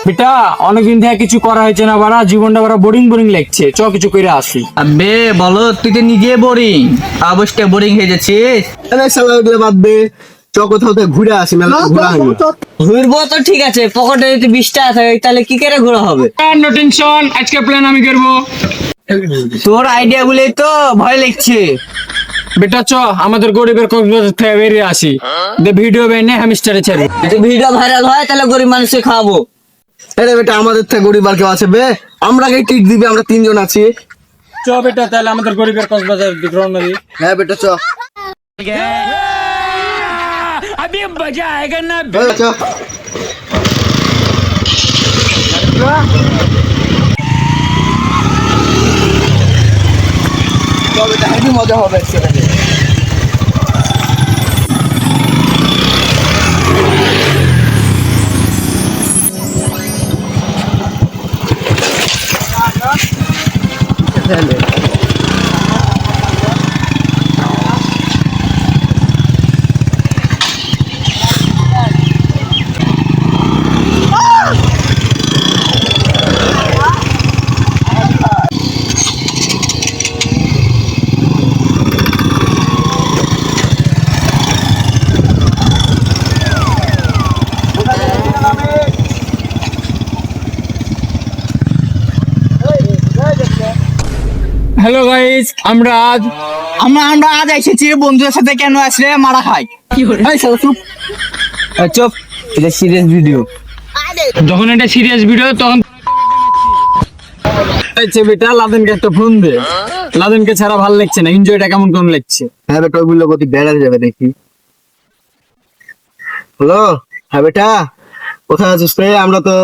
বেটা অনেকদিন থেকে কিছু করা হয়েছে না, বাড়া জীবনটা বাড়া বোরিং বোরিং লাগছে, চ কিছু করে আসি। আবে বলো, তুই তো নিজে বোরিং, অবশ্যই বোরিং হয়ে যাচ্ছিস। বাদ দে, চ কোথাও থেকে ঘুরে আসি, মেলা ঘোরা হয়নি। ঘুরবো তো ঠিক আছে, পকেটে যদি 20 টাকা থাকে তাহলে কি করে ঘোরা হবে? নো টেনশন, আজকে প্ল্যান আমি করবো। তোর আইডিয়া গুলোই তো ভয় লাগছে। বেটা চ আমাদের গরিবের কক্সবাজার থেকে বেরিয়ে আসি, দে ভিডিও বেনে হ্যামস্টারে ছাড়ি। যদি ভিডিও ভাইরাল হয় তাহলে গরিব মানুষকে খাওয়াবো। আরে বেটা, আমাদের থেকে গরিব আর কেউ আছে বে? আমরা কে টিট দিবে, আমরা 3 জন আছি। চ বেটা তাহলে আমাদের গরিবের কক্সবাজার দিক রওনা দিই। হ্যাঁ বেটা চ। अभी मजा आएगा ना। চ। চ বেটা, হেভি মজা হবে একসাথে। হ্যালো গাইস, আমরা আজ এসেছি বন্ধুদের সাথে। কেন আসলে মারা খাই? এই শালা চুপ। চুপ, এটা সিরিয়াস ভিডিও। যখন এটা সিরিয়াস ভিডিও তখন বেটা লাদেনকে একটা ফোন দে, লাদেনকে ছাড়া ভালো লাগছে না, এনজয়টা কেমন কেমন লাগছে। হ্যাঁ বেটা, ওইগুলো গতি বেড়াতে যাবে দেখি। হ্যালো, হ্যাঁ বেটা, কোথায় আছিস রে? আমরা তো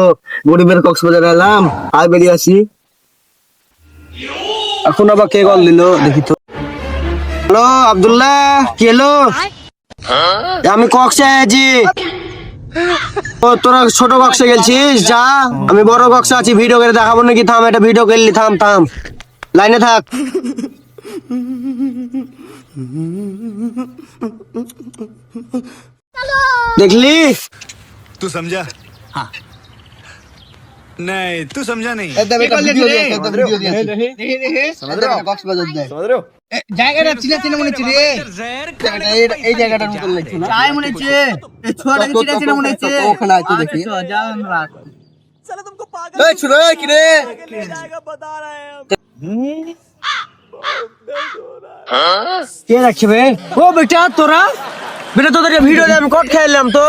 গরিবের কক্সবাজার এলাম, আর বেরিয়ে আসি। এখন আবার কে কল দিল দেখি তো। হ্যালো আব্দুল্লাহ, কি হলো? আমি কক্সে আছি। ও তোরা ছোট কক্সে গেছিস? যা, আমি বড় কক্সে আছি, ভিডিও করে দেখাবো নাকি? থাম, এটা ভিডিও করলি, থাম থাম, লাইনে থাক। দেখলি? तू समझा? हाँ। नहीं, तू समझा नहीं। জায়গাটা চিনা চিনা মনে হচ্ছে রে। এই জায়গাটার মতো লাগছে না? তাই মনে হচ্ছে এই ছোটটা চিনা চিনা মনে হচ্ছে। ওখানে আছে দেখি। যাও এই ছোট, এই কি রে? কে রাখছে বে? ও বেটা তোরা, বেটা তোদের ভিডিও আমি কট খাইলাম তো।